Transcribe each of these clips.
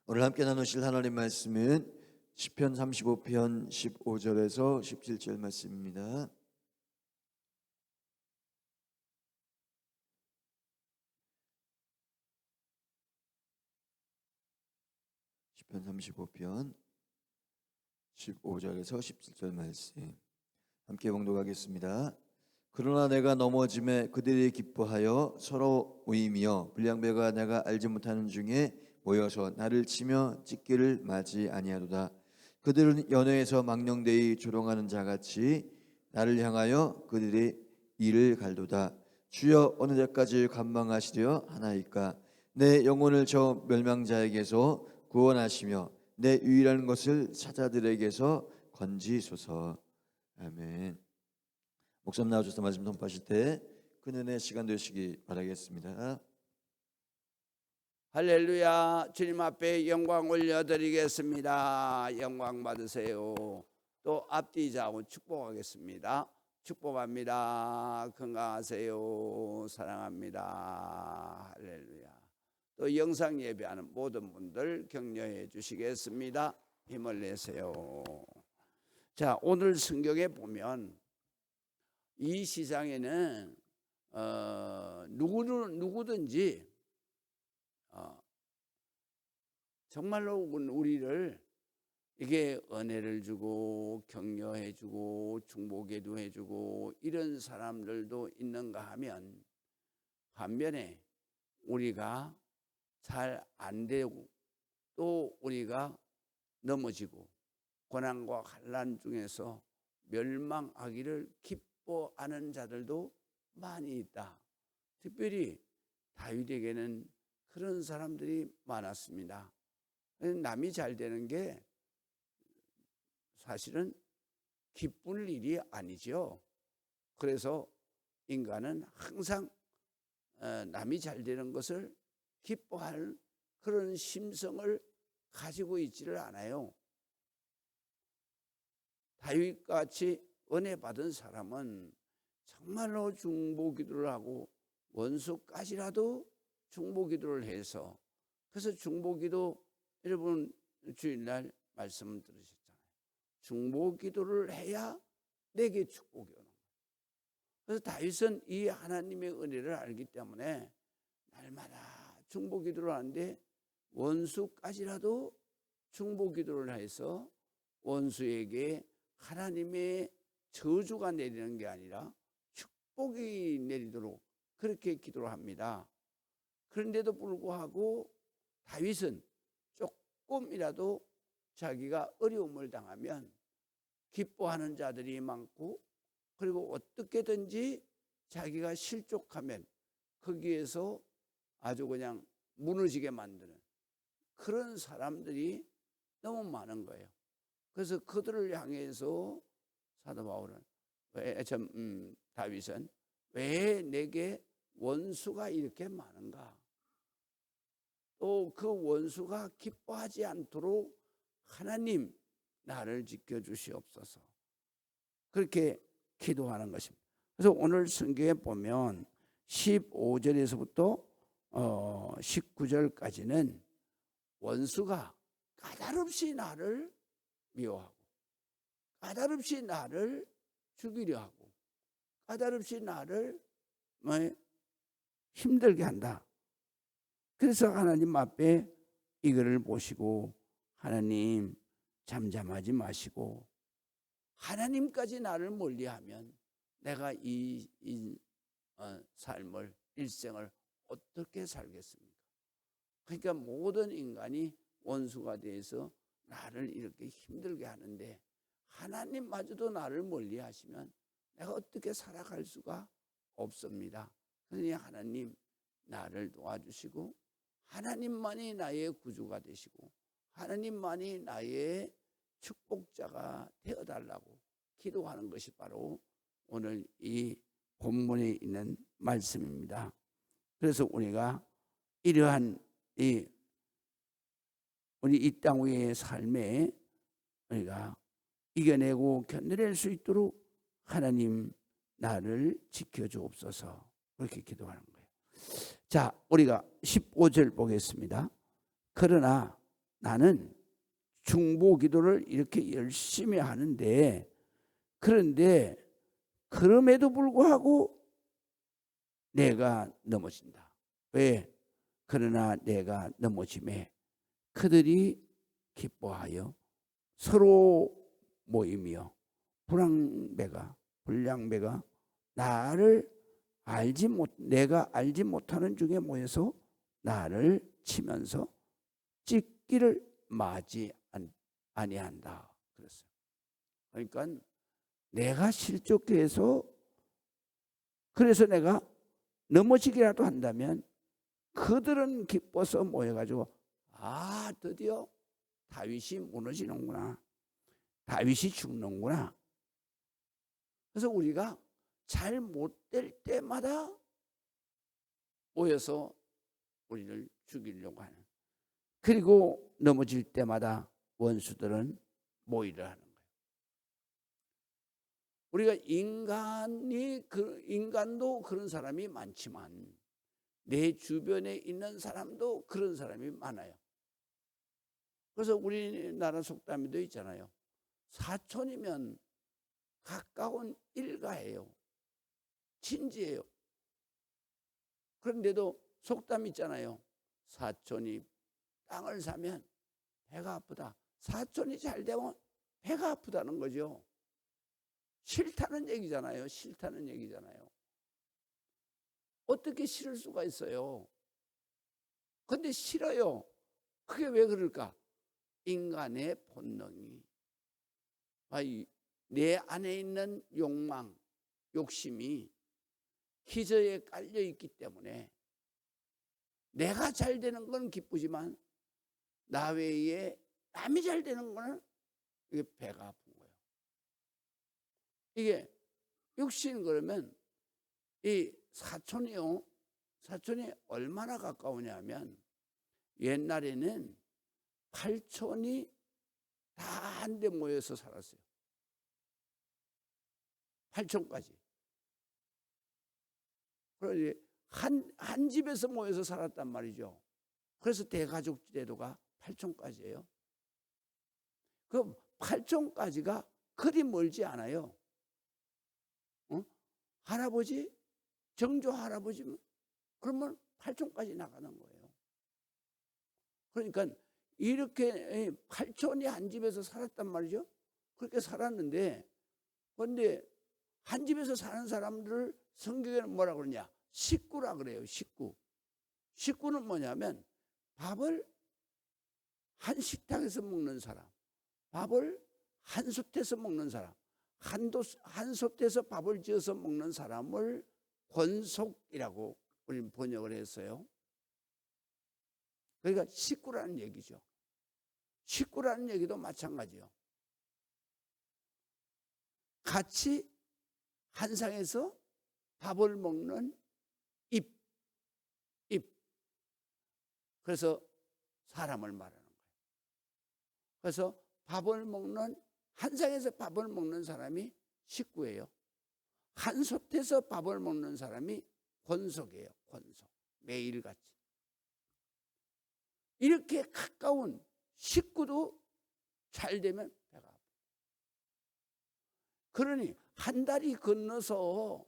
오늘 함께 나누실 하나님 말씀은 시편 35편 15절에서 17절 말씀입니다. 시편 35편 15절에서 17절 말씀 함께 봉독하겠습니다. 그러나 내가 넘어짐에 그들이 기뻐하여 서로 우이며 불량배가 내가 알지 못하는 중에 모여서 나를 치며 찢기를 맞이 아니하도다. 그들은 연회에서 망령되이 조롱하는 자같이 나를 향하여 그들의 이를 갈도다. 주여 어느 때까지 관망하시려 하나이까. 내 영혼을 저 멸망자에게서 구원하시며 내 유일한 것을 사자들에게서 건지소서. 아멘. 목사님 나와주셔서 말씀 선포하실 때 그 은혜 시간 되시기 바라겠습니다. 할렐루야. 주님 앞에 영광 올려드리겠습니다. 영광 받으세요. 또 앞뒤 좌우 축복하겠습니다. 축복합니다. 건강하세요. 사랑합니다. 할렐루야. 또 영상 예배하는 모든 분들 격려해 주시겠습니다. 힘을 내세요. 자, 오늘 성경에 보면 이 시장에는 누구든지 정말로 우리를 이게 은혜를 주고 격려해 주고 중보기도 해 주고 이런 사람들도 있는가 하면, 반면에 우리가 잘 안 되고 또 우리가 넘어지고 고난과 환난 중에서 멸망하기를 기뻐하는 자들도 많이 있다. 특별히 다윗에게는 그런 사람들이 많았습니다. 남이 잘 되는 게 사실은 기쁜 일이 아니죠. 그래서 인간은 항상 남이 잘 되는 것을 기뻐할 그런 심성을 가지고 있지를 않아요. 다윗같이 은혜 받은 사람은 정말로 중보기도를 하고 원수까지라도 중보기도를 해서, 그래서 중보기도, 여러분 주일날 말씀 들으셨잖아요. 중보기도를 해야 내게 축복이 오는 거예요. 그래서 다윗은 이 하나님의 은혜를 알기 때문에 날마다 중보기도를 하는데 원수까지라도 중보기도를 해서 원수에게 하나님의 저주가 내리는 게 아니라 축복이 내리도록 그렇게 기도를 합니다. 그런데도 불구하고 다윗은 조금이라도 자기가 어려움을 당하면 기뻐하는 자들이 많고, 그리고 어떻게든지 자기가 실족하면 거기에서 아주 그냥 무너지게 만드는 그런 사람들이 너무 많은 거예요. 그래서 그들을 향해서 사도 바울은 다윗은 왜 내게 원수가 이렇게 많은가, 또 그 원수가 기뻐하지 않도록 하나님 나를 지켜주시옵소서, 그렇게 기도하는 것입니다. 그래서 오늘 성경에 보면 15절에서부터 19절까지는 원수가 까다롭이 나를 미워하고 까다롭이 나를 죽이려 하고 까다롭이 나를 힘들게 한다. 그래서 하나님 앞에 이거를 보시고, 하나님 잠잠하지 마시고 하나님까지 나를 멀리하면 내가 이 삶을, 일생을 어떻게 살겠습니까? 그러니까 모든 인간이 원수가 돼서 나를 이렇게 힘들게 하는데 하나님마저도 나를 멀리하시면 내가 어떻게 살아갈 수가 없습니다. 그러니 하나님 나를 도와주시고 하나님만이 나의 구주가 되시고 하나님만이 나의 축복자가 되어달라고 기도하는 것이 바로 오늘 이 본문에 있는 말씀입니다. 그래서 우리가 이러한 우리 이 땅 위의 삶에 우리가 이겨내고 견뎌낼 수 있도록 하나님 나를 지켜주옵소서, 그렇게 기도하는 거예요. 자, 우리가 15절 보겠습니다. 그러나 나는 중보 기도를 이렇게 열심히 하는데, 그런데 그럼에도 불구하고 내가 넘어진다. 왜? 그러나 내가 넘어짐에 그들이 기뻐하여 서로 모이며 불량배가 내가 알지 못하는 중에 모여서 나를 치면서 찢기를 마지 아니한다 그랬어요. 그러니까 내가 실족해서, 그래서 내가 넘어지기라도 한다면 그들은 기뻐서 모여가지고 드디어 다윗이 무너지는구나, 다윗이 죽는구나. 그래서 우리가 잘 못될 때마다 모여서 우리를 죽이려고 하는, 그리고 넘어질 때마다 원수들은 모이려 하는 거예요. 우리가 인간도 그런 사람이 많지만 내 주변에 있는 사람도 그런 사람이 많아요. 그래서 우리나라 속담에도 있잖아요. 사촌이면 가까운 일가예요. 친지예요. 그런데도 속담 있잖아요. 사촌이 땅을 사면 배가 아프다. 사촌이 잘 되면 배가 아프다는 거죠. 싫다는 얘기잖아요. 싫다는 얘기잖아요. 어떻게 싫을 수가 있어요? 근데 싫어요. 그게 왜 그럴까? 인간의 본능이, 내 안에 있는 욕망, 욕심이 기저에 깔려 있기 때문에 내가 잘 되는 건 기쁘지만 나 외에 남이 잘 되는 거는 이게 배가 아픈 거예요. 이게 육신, 그러면 이 사촌이 얼마나 가까우냐면 옛날에는 8촌이 다 한데 모여서 살았어요. 8촌까지. 그래서 한 집에서 모여서 살았단 말이죠. 그래서 대가족 제도가 8촌까지예요. 그 8촌까지가 그리 멀지 않아요. 할아버지, 정조 할아버지, 그러면 8촌까지 나가는 거예요. 그러니까 이렇게 8촌이 한 집에서 살았단 말이죠. 그렇게 살았는데, 그런데 한 집에서 사는 사람들을 성경에는 뭐라 그러냐? 식구라 그래요. 식구. 식구는 뭐냐면 밥을 한 식탁에서 먹는 사람, 밥을 한 솥에서 먹는 사람, 한 솥에서 밥을 지어서 먹는 사람을 권속이라고 우리는 번역을 했어요. 그러니까 식구라는 얘기죠. 식구라는 얘기도 마찬가지요. 같이 한 상에서 밥을 먹는 입. 그래서 사람을 말하는 거예요. 그래서 한 상에서 밥을 먹는 사람이 식구예요. 한 솥에서 밥을 먹는 사람이 권속이에요. 권속. 매일같이. 이렇게 가까운 식구도 잘 되면 배가 아파. 그러니 한 다리 건너서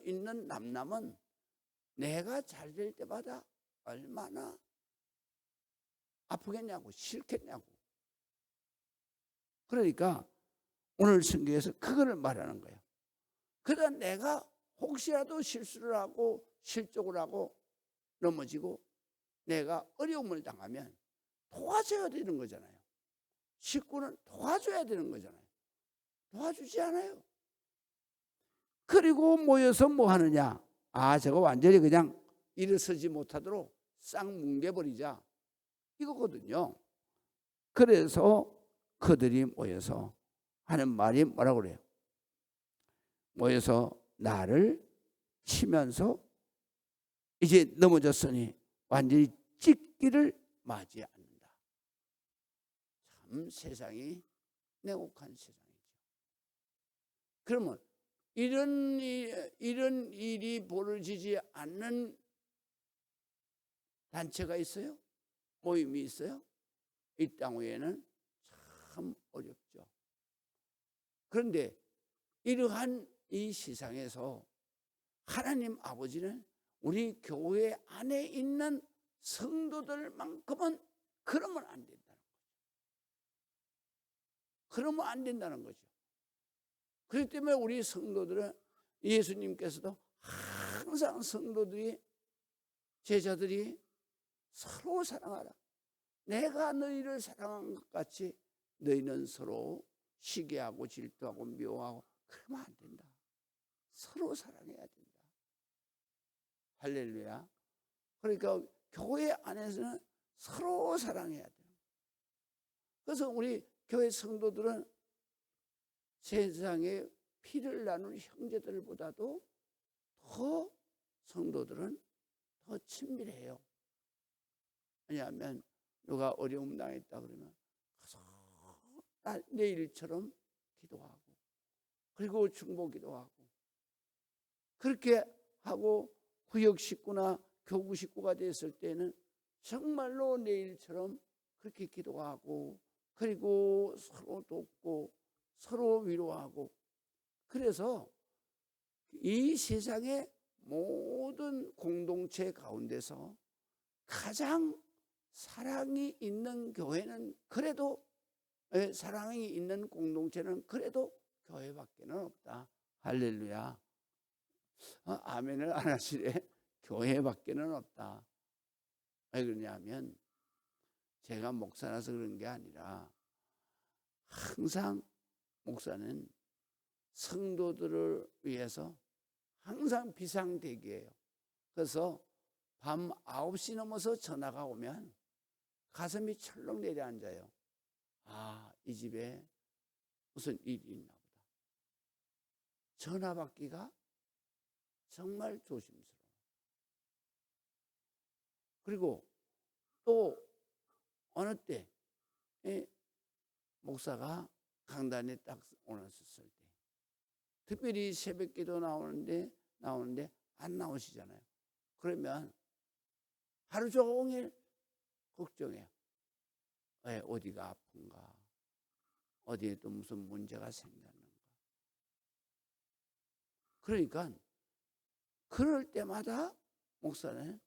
있는 남남은 내가 잘 될 때마다 얼마나 아프겠냐고, 싫겠냐고. 그러니까 오늘 성경에서 그거를 말하는 거예요. 그러다 내가 혹시라도 실수를 하고 실족을 하고 넘어지고 내가 어려움을 당하면 도와줘야 되는 거잖아요. 식구는 도와줘야 되는 거잖아요. 도와주지 않아요. 그리고 모여서 뭐 하느냐? 저거 완전히 그냥 일어서지 못하도록 싹 뭉개버리자, 이거거든요. 그래서 그들이 모여서 하는 말이 뭐라고 그래요? 모여서 나를 치면서 이제 넘어졌으니 완전히 찢기를 맞이 않는다. 참 세상이 냉혹한 세상이죠. 그러면 이런 일이 벌어지지 않는 단체가 있어요? 모임이 있어요? 이 땅 위에는 참 어렵죠. 그런데 이러한 이 세상에서 하나님 아버지는 우리 교회 안에 있는 성도들만큼은 그러면 안 된다는 거죠. 그러면 안 된다는 거죠. 그렇기 때문에 우리 성도들은 예수님께서도 항상 성도들이, 제자들이 서로 사랑하라. 내가 너희를 사랑한 것 같이 너희는 서로 시기하고 질투하고 미워하고 그러면 안 된다. 서로 사랑해야 된다. 할렐루야. 그러니까 교회 안에서는 서로 사랑해야 돼요. 그래서 우리 교회 성도들은 세상에 피를 나눌 형제들보다도 더 성도들은 더 친밀해요. 왜냐하면 누가 어려움 당했다 그러면 가서 내일처럼 기도하고, 그리고 중보기도 하고, 그렇게 하고 구역 식구나 교구 식구가 됐을 때는 정말로 내일처럼 그렇게 기도하고, 그리고 서로 돕고 서로 위로하고. 그래서 이 세상의 모든 공동체 가운데서 가장 사랑이 있는 교회는 그래도, 사랑이 있는 공동체는 그래도 교회밖에는 없다. 할렐루야. 아멘을 안 하시래. 교회밖에는 없다. 왜 그러냐면 제가 목사라서 그런 게 아니라 항상 목사는 성도들을 위해서 항상 비상대기예요. 그래서 밤 9시 넘어서 전화가 오면 가슴이 철렁 내려앉아요. 아, 이 집에 무슨 일이 있나 보다. 전화 받기가 정말 조심스러워요. 그리고 또 어느 때 목사가 강단에 딱 올랐을 때, 특별히 새벽기도 나오는데 안 나오시잖아요. 그러면 하루 종일 걱정해요. 왜, 어디가 아픈가? 어디에 또 무슨 문제가 생겼는가? 그러니까 그럴 때마다 목사는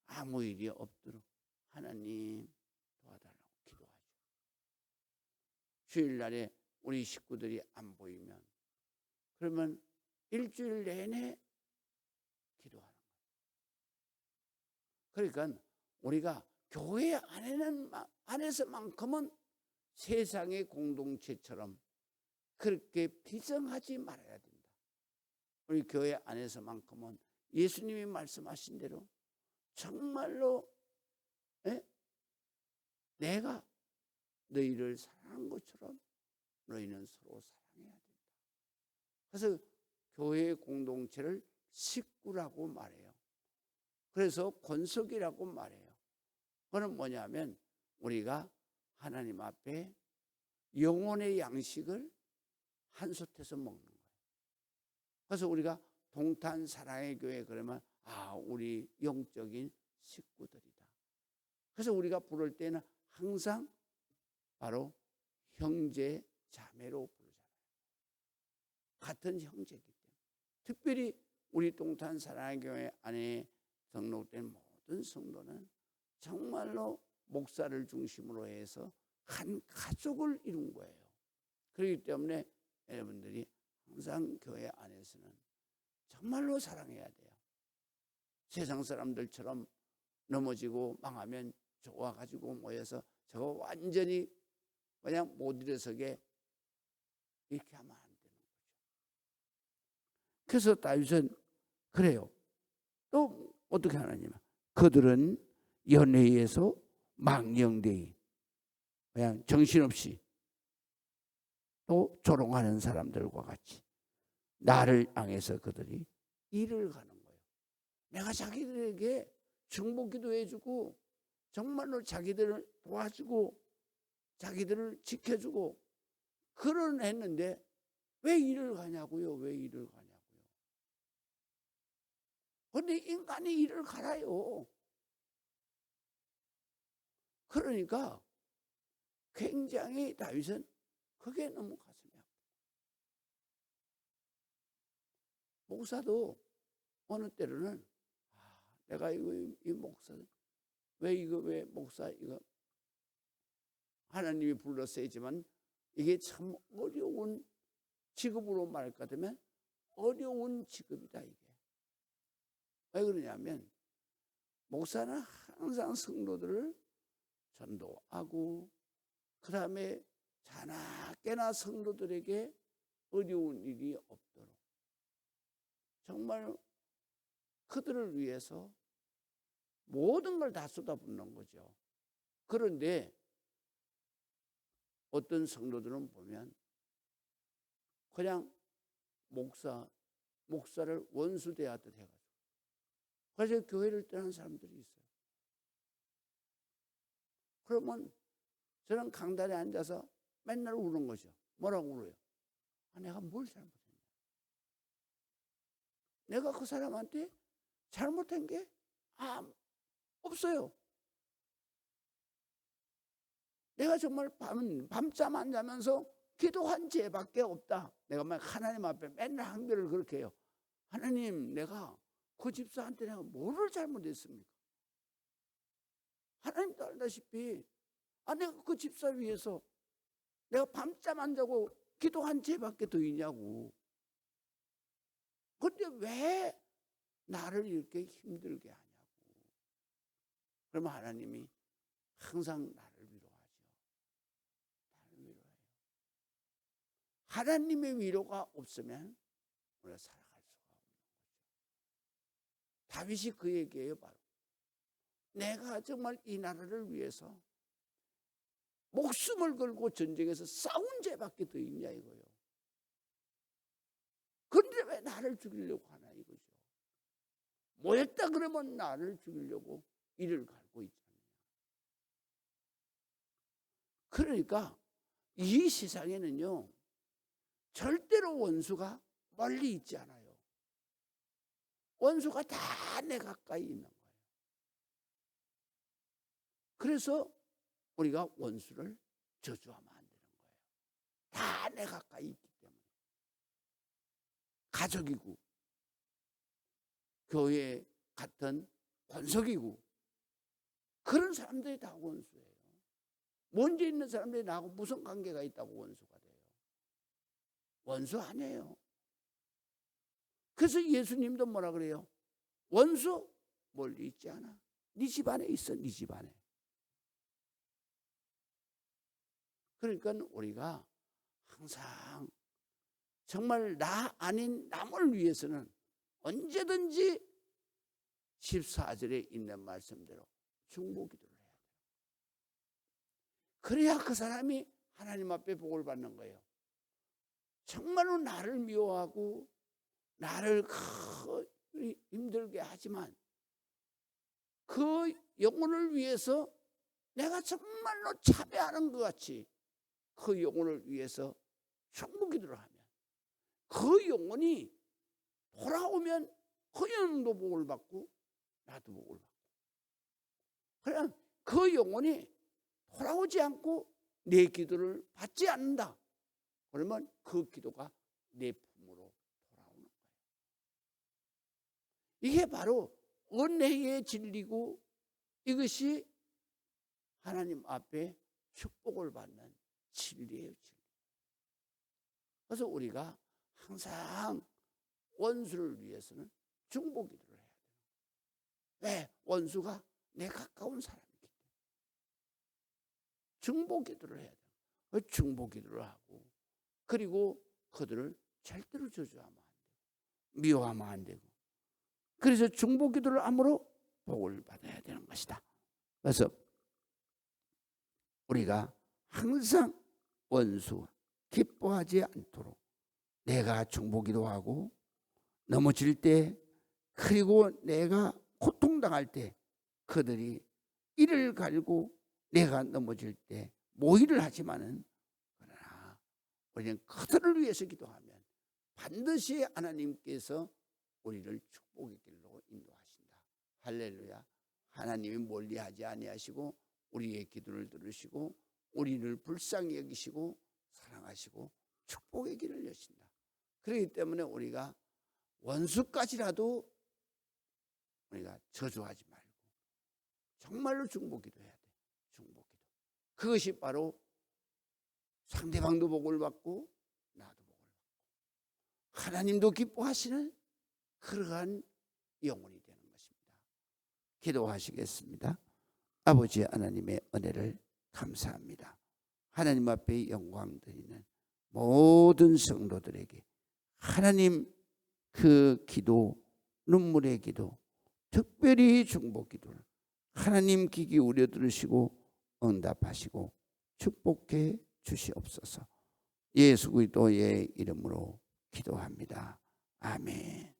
아무 일이 없도록 하나님 도와달라고 기도하죠. 주일날에 우리 식구들이 안 보이면 그러면 일주일 내내 기도하는 거예요. 그러니까 우리가 교회 안에서만큼은 세상의 공동체처럼 그렇게 비정하지 말아야 된다. 우리 교회 안에서만큼은 예수님이 말씀하신 대로 정말로 내가 너희를 사랑한 것처럼 너희는 서로 사랑해야 된다. 그래서 교회의 공동체를 식구라고 말해요. 그래서 권속이라고 말해요. 그건 뭐냐면 우리가 하나님 앞에 영혼의 양식을 한솥에서 먹는 거예요. 그래서 우리가 동탄 사랑의 교회 그러면 우리 영적인 식구들이다. 그래서 우리가 부를 때는 항상 바로 형제 자매로 부르잖아요. 같은 형제이기 때문에. 특별히 우리 동탄 사랑의 교회 안에 등록된 모든 성도는 정말로 목사를 중심으로 해서 한 가족을 이룬 거예요. 그렇기 때문에 여러분들이 항상 교회 안에서는 정말로 사랑해야 돼요. 세상 사람들처럼 넘어지고 망하면 좋아가지고 모여서 저거 완전히 그냥 못 일어서게 이렇게 하면 안 되는 거죠. 그래서 다윗은 그래요. 또 어떻게 하느냐? 그들은 연회에서 망령되이 그냥 정신없이 또 조롱하는 사람들과 같이 나를 향해서 그들이 일을 가는 거예요. 내가 자기들에게 중보기도 해주고 정말로 자기들을 도와주고 자기들을 지켜주고 그런 했는데 왜 일을 가냐고요? 왜 일을 가냐고요? 그런데 인간이 일을 갈아요. 그러니까 굉장히 다윗은 그게 너무 가슴이 아파. 목사도 어느 때로는 내가 이 목사 왜 목사 이거 하나님이 불렀어야지만 이게 참 어려운 직업으로 말할 것 같으면 어려운 직업이다 이게. 왜 그러냐면 목사는 항상 성도들을 전도하고 그 다음에 자나깨나 성도들에게 어려운 일이 없도록 정말 그들을 위해서 모든 걸 다 쏟아붓는 거죠. 그런데 어떤 성도들은 보면 그냥 목사를 원수 대하듯 해가지고 그래서 교회를 떠나는 사람들이 있어요. 그러면 저는 강단에 앉아서 맨날 우는 거죠. 뭐라고 울어요? 내가 뭘 잘못했냐? 내가 그 사람한테 잘못한 게 없어요. 내가 정말 밤잠 안 자면서 기도한 죄밖에 없다. 내가 하나님 앞에 맨날 한결을 그렇게 해요. 하나님, 내가 그 집사한테 내가 뭐를 잘못했습니까? 하나님도 알다시피 내가 그 집사 위해서 내가 밤잠 안 자고 기도한 죄밖에 더 있냐고. 그런데 왜 나를 이렇게 힘들게 하냐고. 그러면 하나님이 항상 나를 위로하죠. 나를 위로해요. 하나님의 위로가 없으면 우리가 살아갈 수가 없는 거죠. 다윗이 그 얘기예요. 바로 내가 정말 이 나라를 위해서 목숨을 걸고 전쟁에서 싸운 죄밖에 더 있냐 이거예요. 그런데 왜 나를 죽이려고 하나 이거죠. 뭐였다 그러면 나를 죽이려고 이를 갈고 있잖아요. 그러니까 이 세상에는요 절대로 원수가 멀리 있지 않아요. 원수가 다 내 가까이 있는 거예요. 그래서 우리가 원수를 저주하면 안 되는 거예요. 다 내 가까이 있기 때문에. 가족이고 교회 같은 권속이고 그런 사람들이 다 원수예요. 먼저 있는 사람들이 나하고 무슨 관계가 있다고 원수가 돼요. 원수 아니에요. 그래서 예수님도 뭐라 그래요? 원수 멀리 있지 않아. 네 집 안에 있어. 네 집 안에. 그러니까 우리가 항상 정말 나 아닌 남을 위해서는 언제든지 14절에 있는 말씀대로 중보기도를 해야 돼요. 그래야 그 사람이 하나님 앞에 복을 받는 거예요. 정말로 나를 미워하고 나를 힘들게 하지만 그 영혼을 위해서 내가 정말로 참여하는 것 같이 그 영혼을 위해서 중보기도를 하면 그 영혼이 돌아오면 그 영혼도 복을 받고 나도 복을 받고 그냥 그 영혼이 돌아오지 않고 내 기도를 받지 않는다. 그러면 그 기도가 내 품으로 돌아오는 거예요. 이게 바로 은혜의 진리고 이것이 하나님 앞에 축복을 받는 진리예요. 진리. 그래서 우리가 항상 원수를 위해서는 중보기도를 해야 돼요. 왜? 원수가 내 가까운 사람이기 때문에. 중보기도를 해야 돼요. 중보기도를 하고 그리고 그들을 절대로 저주하면 안 되고 미워하면 안 되고 그래서 중보기도를 함으로 복을 받아야 되는 것이다. 그래서 우리가 항상 원수 기뻐하지 않도록 내가 중보기도하고 넘어질 때 그리고 내가 고통당할 때 그들이 이를 갈고 내가 넘어질 때 모의를 하지만은 그러나 우리는 그들을 위해서 기도하면 반드시 하나님께서 우리를 축복의 길로 인도하신다. 할렐루야. 하나님이 멀리하지 아니하시고 우리의 기도를 들으시고 우리를 불쌍히 여기시고 사랑하시고 축복의 길을 여신다. 그렇기 때문에 우리가 원수까지라도 우리가 저주하지 말고 정말로 중보기도 해야 돼. 중보기도. 그것이 바로 상대방도 복을 받고 나도 복을 받고 하나님도 기뻐하시는 그러한 영혼이 되는 것입니다. 기도하시겠습니다. 아버지 하나님의 은혜를 감사합니다. 하나님 앞에 영광 드리는 모든 성도들에게 하나님 그 기도, 눈물의 기도, 특별히 중보 기도를 하나님 귀 기울여 들으시고 응답하시고 축복해 주시옵소서. 예수 그리스도의 이름으로 기도합니다. 아멘.